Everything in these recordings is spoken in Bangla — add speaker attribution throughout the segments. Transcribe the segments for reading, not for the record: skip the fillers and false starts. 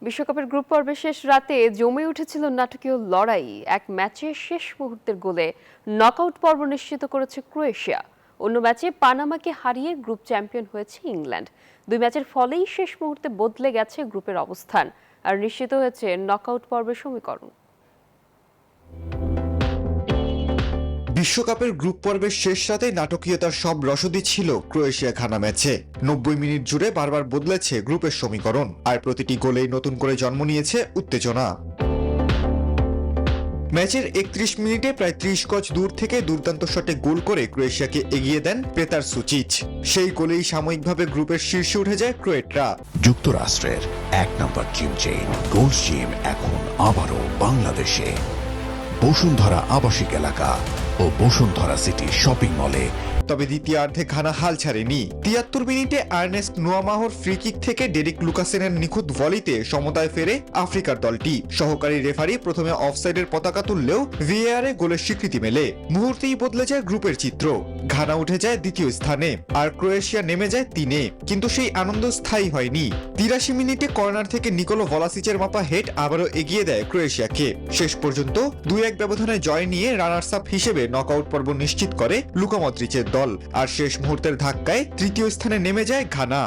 Speaker 1: বিশ্বকাপের গ্রুপ পর্বের শেষ রাতে জমে উঠেছিল নাটকীয় লড়াই। এক ম্যাচে শেষ মুহূর্তের গোলে নকআউট পর্ব নিশ্চিত করেছে ক্রোয়েশিয়া। অন্য ম্যাচে পানামাকে হারিয়ে গ্রুপ চ্যাম্পিয়ন হয়েছে ইংল্যান্ড। দুই ম্যাচের ফলেই শেষ মুহূর্তে বদলে গেছে গ্রুপের অবস্থান আর নিশ্চিত হয়েছে নকআউট পর্বের সমীকরণ।
Speaker 2: বিশ্বকাপের গ্রুপ পর্বের শেষ রাতে নাটকীয়তার সব রসদই ছিল ক্রোয়েশিয়া ঘানা ম্যাচে। 90 মিনিট জুড়ে বারবার বদলেছে গ্রুপের সমীকরণ, আর প্রতিটি গোলেই নতুন করে জন্ম নিয়েছে উত্তেজনা। ম্যাচের 31 মিনিটে প্রায় 30 গজ দূর থেকে দুর্দান্ত শটে গোল করে ক্রোয়েশিয়াকে এগিয়ে দেন পেতার সুচিচ। সেই গোলেই সাময়িকভাবে গ্রুপের শীর্ষে উঠে যায় ক্রোয়েটরা।
Speaker 3: যুক্তরাষ্ট্রের 1 নম্বর জিম চেইন গোল্ড জিম এখন আবারও বাংলাদেশে। বসুন্ধরা আবাসিক এলাকা ও বসুন্ধরা সিটি শপিং মলে।
Speaker 2: তবে দ্বিতীয়ার্ধে ঘানা হাল ছাড়েনি। 73 মিনিটে আর্নেস্ট নোয়ামাহর ফ্রি কিক থেকে ডেরিক লুকাসেনের নিখুঁত ভলিতে সমতায় ফেরে আফ্রিকার দলটি। সহকারী রেফারি প্রথমে অফসাইডের পতাকা তুললেও ভিএআরে গোলের স্বীকৃতি মেলে। মুহূর্তেই বদলে যায় গ্রুপের চিত্র। ঘানা উঠে যায় দ্বিতীয় স্থানে আর ক্রোয়েশিয়া নেমে যায় 3-এ। কিন্তু সেই আনন্দ স্থায়ী হয়নি। 83 মিনিটে কর্নার থেকে নিকোলো ভলাসিচের মাপা হেড আবারও এগিয়ে দেয় ক্রোয়েশিয়াকে। শেষ পর্যন্ত 2-1 ব্যবধানে জয় নিয়ে রানার্স আপ হিসেবে নকআউট পর্ব নিশ্চিত করে লুকা মদ্রিচের দল। আর শেষ মুহূর্তের ধাক্কায় তৃতীয় স্থানে নেমে যায় ঘানা।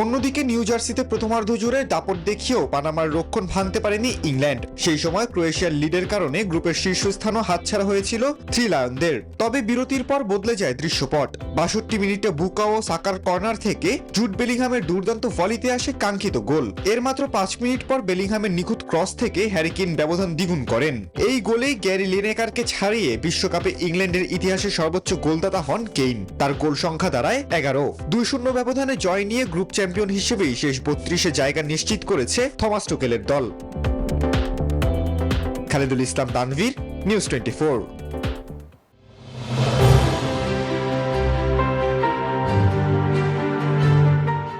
Speaker 2: অন্যদিকে নিউ জার্সিতে প্রথমার্ধ জুড়ে দাপট দেখিয়েও পানামার রক্ষণ ভাঙতে পারেনি ইংল্যান্ড। সেই সময় ক্রোয়েশিয়ার লিডের কারণে গ্রুপের শীর্ষস্থানও হাতছাড়া হয়েছিল থ্রি লায়নদের। তবে বিরতির পর বদলে যায় দৃশ্যপট। 62 মিনিটে বুকাও সাকার কর্নার থেকে জুড বেলিংহামের দুর্দান্ত ভলিতে আসে কাঙ্ক্ষিত গোল। এর মাত্র 5 মিনিট পর বেলিংহামের নিখুঁত ক্রস থেকে হ্যারি কেইন ব্যবধান দ্বিগুণ করেন। এই গোলেই গ্যারি লিনেকারকে ছাড়িয়ে বিশ্বকাপে ইংল্যান্ডের ইতিহাসে সর্বোচ্চ গোলদাতা হন কেইন। তার গোল সংখ্যা দাঁড়ায় 11। 2-0 ব্যবধানে জয় নিয়ে গ্রুপ চ্যাম্পিয়ন হিসেবেই শেষ 32-এ জায়গা নিশ্চিত করেছে থমাস টুকেলের দল। খালেদুল ইসলাম তানভীর, নিউজ 24।